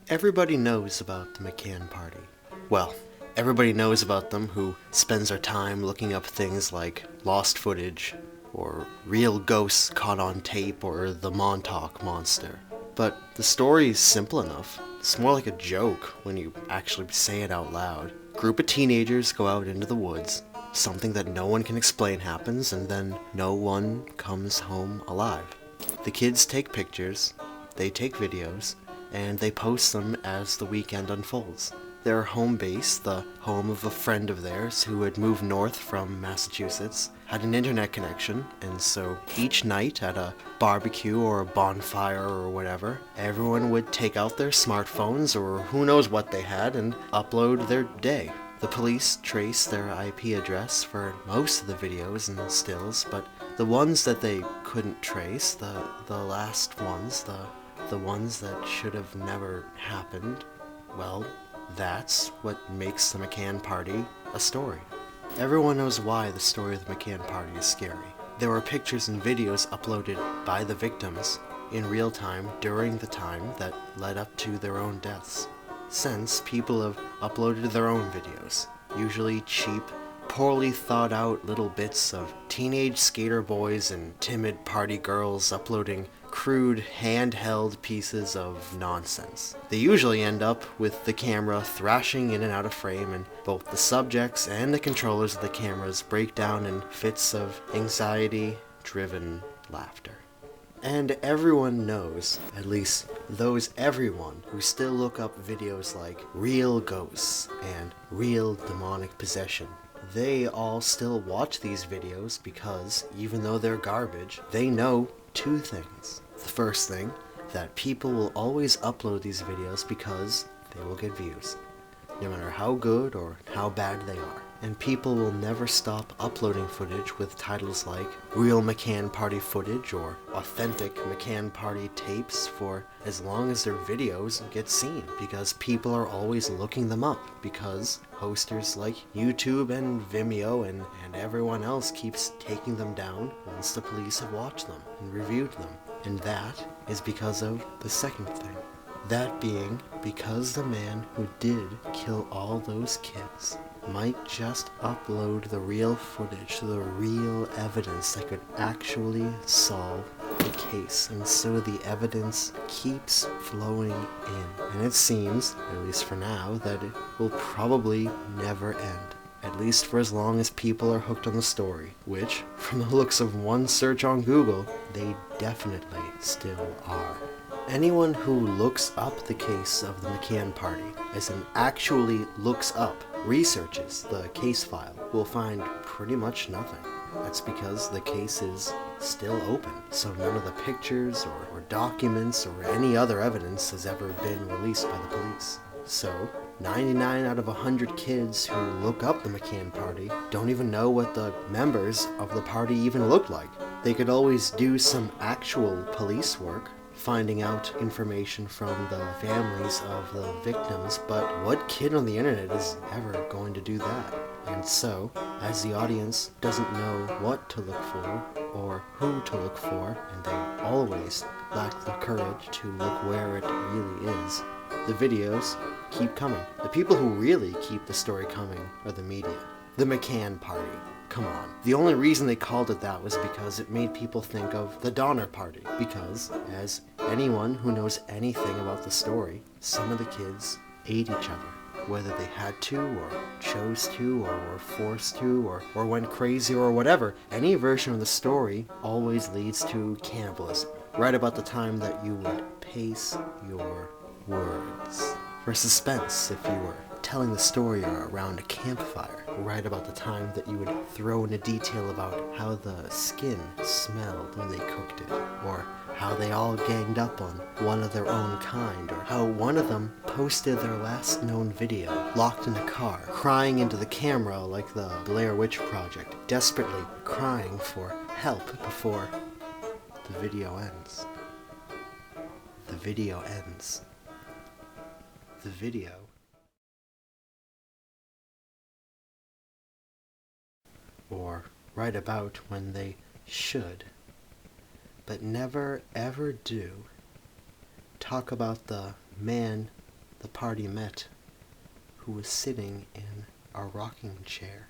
Everybody knows about the McCann party. Well, everybody knows about them who spends their time looking up things like lost footage, or real ghosts caught on tape, or the Montauk monster. But the story is simple enough. It's more like a joke when you actually say it out loud. A group of teenagers go out into the woods. Something that no one can explain happens, and then no one comes home alive. The kids take pictures, they take videos, and they post them as the weekend unfolds. Their home base, the home of a friend of theirs who had moved north from Massachusetts, had an internet connection, and so each night at a barbecue or a bonfire or whatever, everyone would take out their smartphones or who knows what they had and upload their day. The police traced their IP address for most of the videos and stills, but the ones that they couldn't trace, the last ones, the ones that should have never happened, well, that's what makes the McCann party a story. Everyone knows why the story of the McCann party is scary. There were pictures and videos uploaded by the victims in real time during the time that led up to their own deaths. Since people have uploaded their own videos, usually cheap, poorly thought out little bits of teenage skater boys and timid party girls uploading crude handheld pieces of nonsense. They usually end up with the camera thrashing in and out of frame, and both the subjects and the controllers of the cameras break down in fits of anxiety-driven laughter. And everyone knows, at least everyone who still look up videos like real ghosts and real demonic possession, they all still watch these videos because, even though they're garbage, they know two things. The first thing, that people will always upload these videos because they will get views, no matter how good or how bad they are. And people will never stop uploading footage with titles like Real McCann Party Footage or Authentic McCann Party Tapes for as long as their videos get seen, because people are always looking them up, because hosters like YouTube and Vimeo and everyone else keeps taking them down once the police have watched them and reviewed them. And that is because of the second thing. That being because the man who did kill all those kids might just upload the real footage, the real evidence that could actually solve the case. And so the evidence keeps flowing in. And it seems, at least for now, that it will probably never end. At least for as long as people are hooked on the story, which, from the looks of one search on Google, they definitely still are. Anyone who looks up the case of the McCann party, as in actually looks up, researches the case file, will find pretty much nothing. That's because the case is still open, so none of the pictures or documents or any other evidence has ever been released by the police. So, 99 out of 100 kids who look up the McCann party don't even know what the members of the party even looked like. They could always do some actual police work, finding out information from the families of the victims, but what kid on the internet is ever going to do that? And so, as the audience doesn't know what to look for or who to look for, and they always lack the courage to look where it really is, the videos keep coming. The people who really keep the story coming are the media. The McCann party. Come on. The only reason they called it that was because it made people think of the Donner Party. Because, as anyone who knows anything about the story, some of the kids ate each other. Whether they had to, or chose to, or were forced to, or went crazy, or whatever, any version of the story always leads to cannibalism. Right about the time that you would pace your words. For suspense, if you were telling the story around a campfire, right about the time that you would throw in a detail about how the skin smelled when they cooked it, or how they all ganged up on one of their own kind, or how one of them posted their last known video, locked in a car, crying into the camera like the Blair Witch Project, desperately crying for help before the video ends. The video ends. The video or right about when they should, but never ever do, talk about the man the party met who was sitting in a rocking chair.